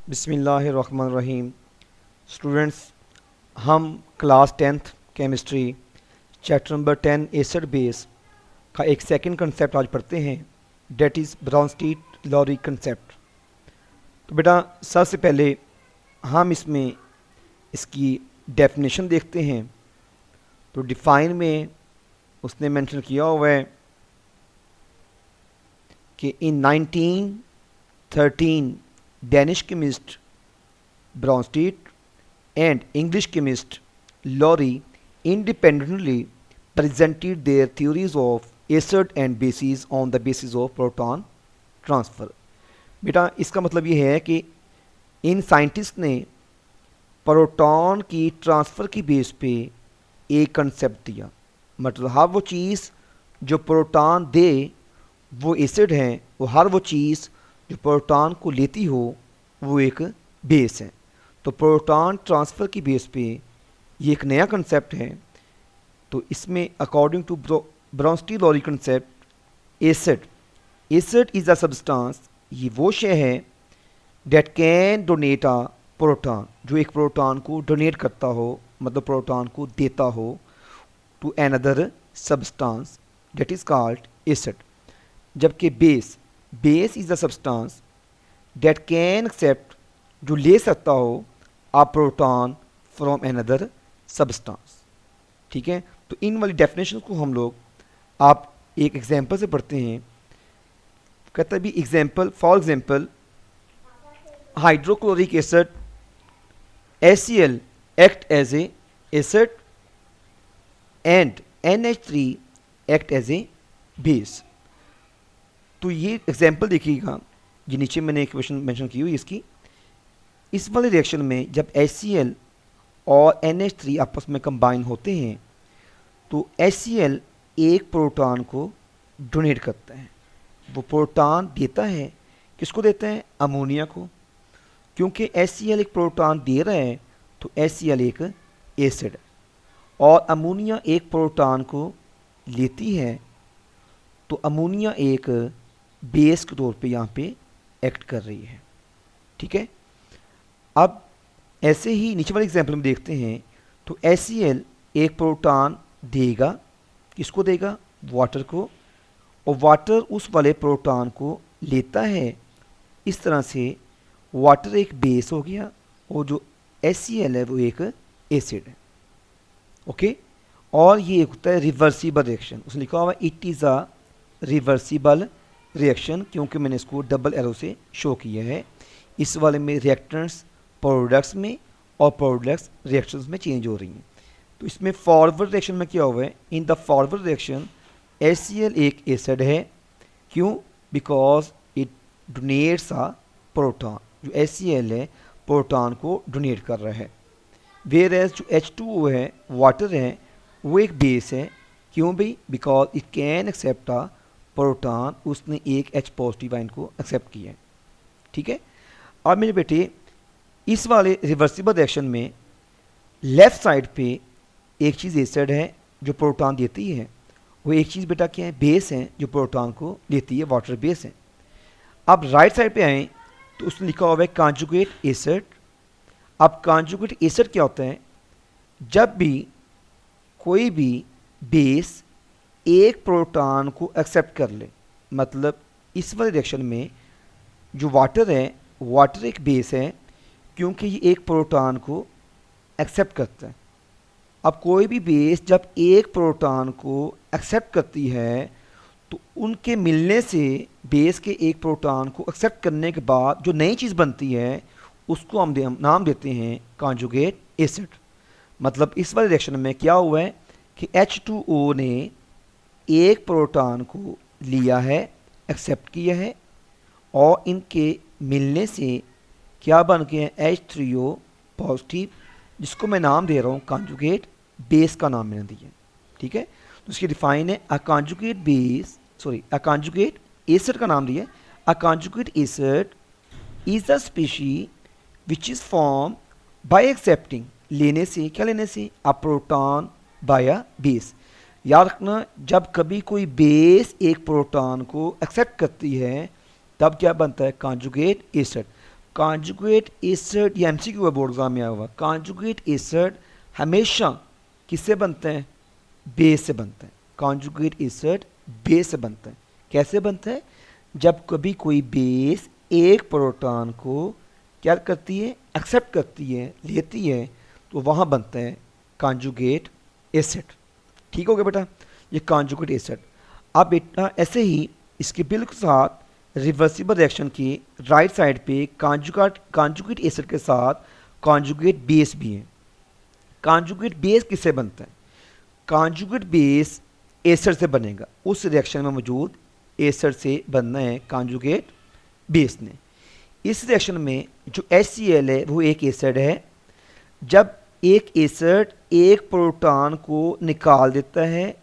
बिस्मिल्लाहिर्रहमानिर्रहीम। स्टूडेंट्स, हम class 10th chemistry chapter number 10 acid base का एक सेकंड कंसेप्ट आज पढ़ते हैं, डेट इज़ ब्राउनस्टीट-लॉरी कंसेप्ट। तो बेटा सबसे पहले हम इसमें इसकी डेफिनेशन देखते हैं। तो डिफ़ाइन में उसने मेंशन किया हुआ है कि इन 1913 Danish chemist Bronsted and English chemist Lowry independently presented their theories of acid and bases on the basis of proton transfer। बेटा इसका मतलब ये है कि इन साइंटिस्ट ने प्रोटॉन की ट्रांसफ़र की बेस पे एक कंसेप्ट दिया। मतलब हर वो चीज़ जो प्रोटॉन दे वो एसिड है, वो हर वो चीज़ जो प्रोटॉन को लेती हो वो एक बेस है। तो प्रोटॉन ट्रांसफ़र की बेस पे ये एक नया कंसेप्ट है। तो इसमें according to Bronsted Lowry concept acid is a substance, ये वो शय है that can donate a proton, जो एक प्रोटॉन को डोनेट करता हो, मतलब प्रोटॉन को देता हो to another substance that is called acid. जबकि base is the substance that can accept, जो ले सकता हो a proton from another substance. ठीक है, तो इन वाली डेफिनेशन को हम लोग आप एक एग्जांपल से पढ़ते हैं। कहता है भी example, for example hydrochloric acid HCl act as a acid and NH3 act as a base. तो ये एग्जांपल देखिएगा, ये नीचे मैंने एक क्वेश्चन मेंशन की हुई इसकी। इस वाले रिएक्शन में जब HCl और NH3 आपस में कंबाइन होते हैं तो HCl एक प्रोटॉन को डोनेट करता है। वो प्रोटॉन देता है, किसको देता है? अमोनिया को। क्योंकि HCl एक प्रोटॉन दे रहा है तो HCl एक एसिड है, और अमोनिया एक प्रोटॉन को लेती है तो अमोनिया एक बेस के तौर पे यहाँ पे एक्ट कर रही है। ठीक है, अब ऐसे ही नीचे वाले एग्जांपल में देखते हैं। तो HCl एक प्रोटॉन देगा, किसको देगा? वाटर को, और वाटर उस वाले प्रोटॉन को लेता है। इस तरह से वाटर एक बेस हो गया और जो HCl है वो एक एसिड है। ओके, और ये होता है रिवर्सिबल रिएक्शन। उसने लिखा हुआ it is a reversible reaction, क्योंकि मैंने इसको डबल एरो से शो किया है। इस वाले में रिएक्टेंट्स प्रोडक्ट्स में और प्रोडक्ट्स रिएक्शंस में चेंज हो रही हैं। तो इसमें फॉरवर्ड रिएक्शन में क्या हुआ है? In the forward reaction HCl एक एसिड है। क्यों? Because it donates a proton, जो HCl है प्रोटॉन को डोनेट कर रहा है। वेयर एज जो H2O है, वाटर है, वो एक बेस है। क्यों भाई? Because it can accept a proton, उसने एक H पॉजिटिव आयन को एक्सेप्ट किया है। ठीक है, अब मेरे बेटे इस वाले रिवर्सिबल रिएक्शन में लेफ्ट साइड पे एक चीज़ एसिड है जो प्रोटॉन देती है, वो एक चीज़ बेटा क्या है? बेस है जो प्रोटॉन को लेती है, वाटर बेस है। अब राइट साइड पे आए तो उसने लिखा हुआ है कॉन्जुगेट एसिड। अब कॉन्जुगेट एसिड क्या होता है? जब भी कोई भी बेस एक प्रोटॉन को एक्सेप्ट कर ले, मतलब इस वाले रिएक्शन में जो वाटर है, वाटर एक बेस है क्योंकि ये एक प्रोटॉन को एक्सेप्ट करता है। अब कोई भी बेस जब एक प्रोटॉन को एक्सेप्ट करती है तो उनके मिलने से, बेस के एक प्रोटॉन को एक्सेप्ट करने के बाद जो नई चीज़ बनती है उसको हम नाम देते हैं कॉन्जुगेट एसिड। मतलब इस वाले रिएक्शन में क्या हुआ है कि H2O ने एक प्रोटॉन को लिया है, एक्सेप्ट किया है, और इनके मिलने से क्या बन गया है? H3O पॉजिटिव, जिसको मैं नाम दे रहा हूँ कॉन्जुगेट बेस का नाम मैंने दिया। ठीक है, तो उसकी डिफाइन है a conjugate base, sorry a conjugate acid का नाम दिया। A conjugate acid is a species which is form by accepting, लेने से, क्या लेने से? A proton by a base. याद रखना, जब कभी कोई बेस एक प्रोटॉन को एक्सेप्ट करती है तब क्या बनता है? Conjugate acid. कॉन्जुगेट एसिड, ये एमसीक्यू है बोर्ड एग्जाम में आया हुआ, कॉन्जुगेट एसिड हमेशा किससे बनते हैं? बेस से बनते हैं। कॉन्जुगेट एसिड बेस से बनता है। कैसे बनता है? जब कभी कोई बेस एक प्रोटॉन को क्या करती है? एक्सेप्ट करती है, लेती है, तो वहाँ बनता है कॉन्जुगेट एसिड। ठीक हो गया बेटा, ये कॉन्जुगेट एसिड। अब बेटा ऐसे ही इसके बिल्कुल साथ रिवर्सिबल रिएक्शन की राइट साइड पे कॉन्जुगेट एसिड के साथ कॉन्जुगेट बेस भी है। कॉन्जुगेट बेस किससे बनता है? कॉन्जुगेट बेस एसिड से बनेगा, उस रिएक्शन में मौजूद एसिड से बनना है कॉन्जुगेट बेस ने। इस रिएक्शन में जो HCl है वो एक एसिड है। जब एक एसिड एक प्रोटॉन को निकाल देता है,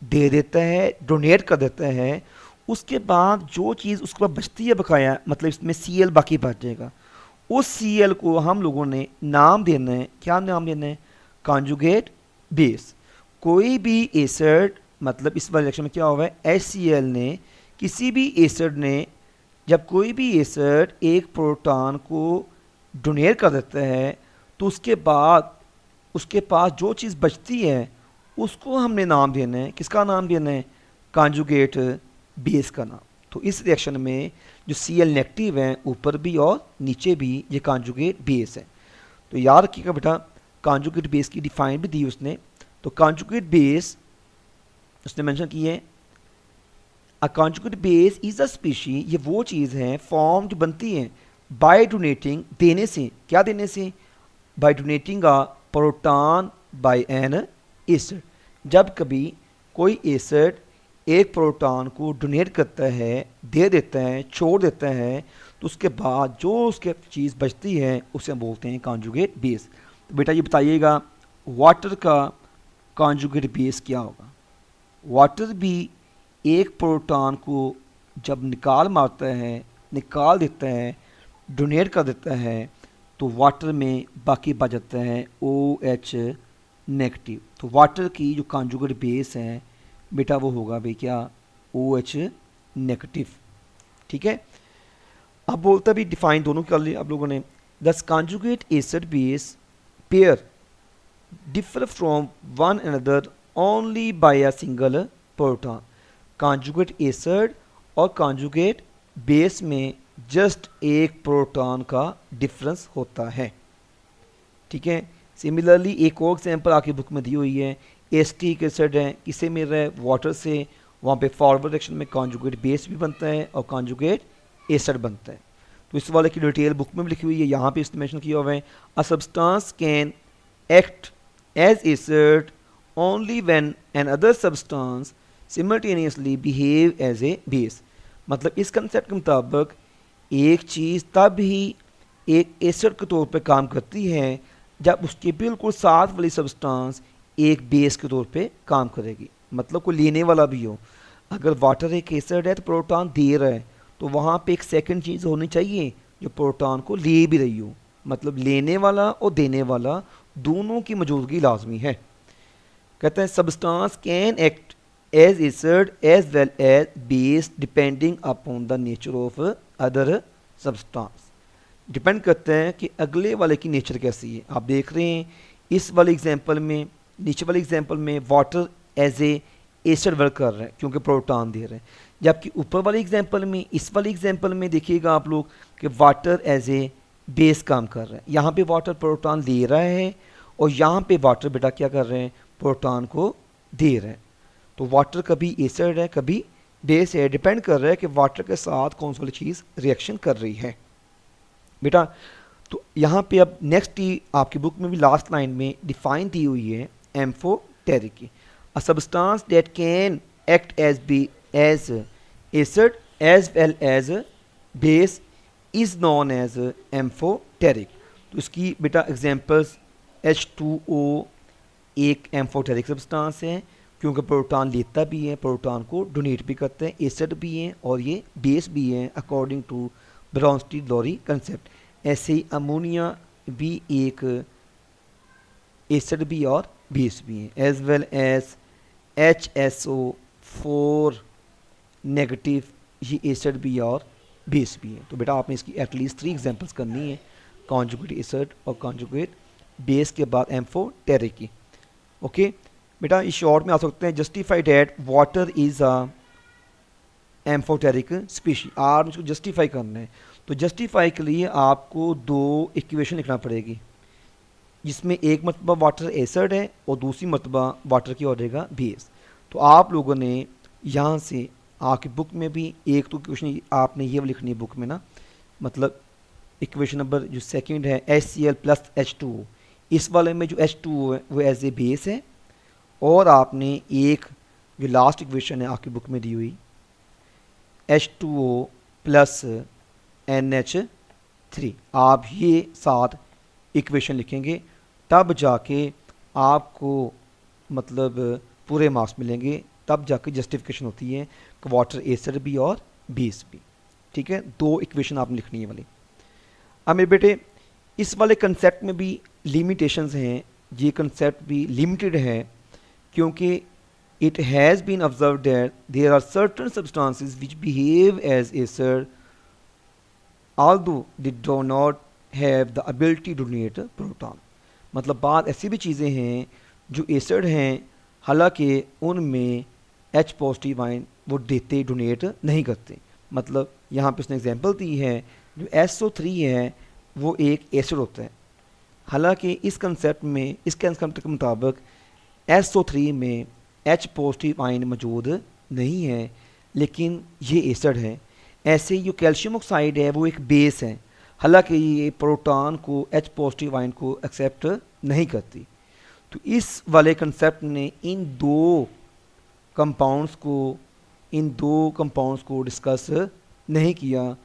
दे देता है, डोनेट कर देता है, उसके बाद जो चीज़ उसके बाद बचती है बकाया, मतलब इसमें Cl बाकी बच जाएगा, उस Cl को हम लोगों ने नाम देना है। क्या नाम देना है? Conjugate base. कोई भी एसिड, मतलब इस वाले रिएक्शन में क्या हुआ है? HCl ने, किसी भी एसिड ने, जब कोई भी एसिड एक प्रोटॉन को डोनेट कर देता है, तो उसके बाद उसके पास जो चीज़ बचती है उसको हमने नाम देना है। किसका नाम देना है? कॉन्जुगेट बेस का नाम। तो इस रिएक्शन में जो Cl नेगेटिव है ऊपर भी और नीचे भी, ये कॉन्जुगेट बेस है। तो याद रखिएगा बेटा, कॉन्जुगेट बेस की डिफाइन भी दी उसने। तो कॉन्जुगेट बेस उसने मेंशन की है, a conjugate base is a species, ये वो चीज़ है, फॉर्म जो बनती है बाय डोनेटिंग, देने से। क्या देने से? By donating a proton by an acid. जब कभी कोई एसिड एक प्रोटॉन को डोनेट करता है, दे देता है, छोड़ देता है, तो उसके बाद जो उसके चीज़ बचती है उसे हम बोलते हैं कॉन्जुगेट बेस। तो बेटा ये बताइएगा, वाटर का कॉन्जुगेट बेस क्या होगा? वाटर भी एक प्रोटॉन को जब निकाल मारता है, निकाल देता है, डोनेट कर देता है, तो वाटर में बाकी बच जाता है OH नेगेटिव। तो वाटर की जो कॉन्जुगेट बेस है बेटा वो होगा भाई क्या? OH negative. ठीक है। अब बोलता भी डिफाइन दोनों कर लिया आप लोगों ने। दस conjugate acid base pair differ from one another only by a single proton. Conjugate acid और कॉन्जुगेट बेस में जस्ट एक प्रोटॉन का डिफरेंस होता है। ठीक है। सिमिलरली एक और एग्जाम्पल आपकी बुक में दी हुई है, एसिटिक एसिड है, किससे मिल रहा है? वाटर से। वहाँ पे फॉरवर्ड रिएक्शन में कॉन्जुगेट बेस भी बनता है और कॉन्जुगेट एसिड बनता है। तो इस वाले की डिटेल बुक में भी लिखी हुई है, यहाँ पे इसमें मेंशन किया हुआ है, a substance can act as acid only when an other substance simultaneously behave as a base. मतलब इस कंसेप्ट के मुताबिक एक चीज़ तब ही एक एसिड के तौर पे काम करती है जब उसके बिल्कुल साथ वाली सब्सटेंस एक बेस के तौर पे काम करेगी। मतलब कोई लेने वाला भी हो। अगर वाटर एक एसिड है तो प्रोटॉन दे रहा है, तो वहाँ पे एक सेकंड चीज़ होनी चाहिए जो प्रोटॉन को ले भी रही हो। मतलब लेने वाला और देने वाला दोनों की मौजूदगी लाजमी है। कहते हैं substance can act as acid as well as base depending upon the nature of other substance. Depend करते हैं कि अगले वाले की नेचर कैसी है। आप देख रहे हैं इस वाले एग्जांपल में, नीचे वाले एग्जांपल में water as a acid work कर रहा है क्योंकि प्रोटॉन दे रहे हैं, जबकि ऊपर वाले एग्जांपल में, इस वाले एग्जांपल में देखिएगा आप लोग कि वाटर एज ए बेस काम कर रहा है। यहाँ पे वाटर प्रोटॉन ले रहा है और यहाँ पे वाटर बेटा क्या कर रहे हैं? प्रोटॉन को दे रहे हैं। तो वाटर कभी एसिड है कभी बेस है, डिपेंड कर रहा है कि वाटर के साथ कौन सी वाली चीज़ रिएक्शन कर रही है बेटा। तो यहाँ पे अब नेक्स्ट ही आपकी बुक में भी लास्ट लाइन में डिफाइन दी हुई है एम्फोटेरिक की, a substance that can act as acid as well as base is known as amphoteric. तो इसकी बेटा एग्जांपल्स H2O एक एम्फोटेरिक सब्सटेंस है क्योंकि प्रोटॉन लेता भी है, प्रोटॉन को डोनेट भी करते हैं, एसिड भी हैं और ये बेस भी हैं अकॉर्डिंग टू ब्रोंस्टी-लोरी कंसेप्ट। ऐसे ही अमोनिया भी एक एसिड भी और बेस भी हैं, as well as HSO4 negative, ये एसिड भी और बेस भी है। तो बेटा आपने इसकी एटलीस्ट 3 एग्जांपल्स करनी है, कॉन्जुगेट एसिड और कॉन्जुगेट बेस के बाद एम्फोटेरिक की। ओके बेटा इस शॉर्ट में आ सकते हैं, justify that water is a amphoteric species. आप इसको जस्टिफाई करना है, तो जस्टिफाई के लिए आपको 2 इक्वेशन लिखना पड़ेगी, जिसमें एक मरतबा वाटर एसिड है और दूसरी मरतबा वाटर की हो जाएगा बेस। तो आप लोगों ने यहाँ से आपकी बुक में भी एक तो इक्वेशन आपने ये लिखनी है बुक में ना, मतलब इक्वेशन नंबर जो सेकंड है HCl प्लस H2O, इस वाले में जो H2O है वो एज ए बेस है, और आपने एक जो लास्ट इक्वेशन है आपकी बुक में दी हुई H2O प्लस NH3, आप ये 7 इक्वेशन लिखेंगे, तब जाके आपको मतलब पूरे मार्क्स मिलेंगे, तब जाके जस्टिफिकेशन होती है कि वाटर एसिड भी और बेस भी। ठीक है, 2 इक्वेशन आपने लिखनी है वाली। अब मेरे बेटे इस वाले कंसेप्ट में भी लिमिटेशंस हैं, ये कंसेप्ट भी लिमिटेड है, क्योंकि it has been observed that there are certain substances which behave as acid although they do not have the ability to donate proton. मतलब बात ऐसी भी चीज़ें हैं जो एसिड हैं, हालांकि उनमें H पॉजिटिव आयन वो देते डोनेट नहीं करते। मतलब यहाँ पे उसने एग्जांपल दी है, जो SO3 है वो एक एसिड होता है, हालांकि इस कंसेप्ट में, इस कंसेप्ट के मुताबिक SO3 में H पॉजिटिव आयन मौजूद नहीं है, लेकिन ये एसिड है। ऐसे जो कैल्शियम ऑक्साइड है वो एक बेस है, हालांकि ये प्रोटॉन को H पॉजिटिव आयन को एक्सेप्ट नहीं करती। तो इस वाले कंसेप्ट ने इन दो कंपाउंड्स को डिस्कस नहीं किया,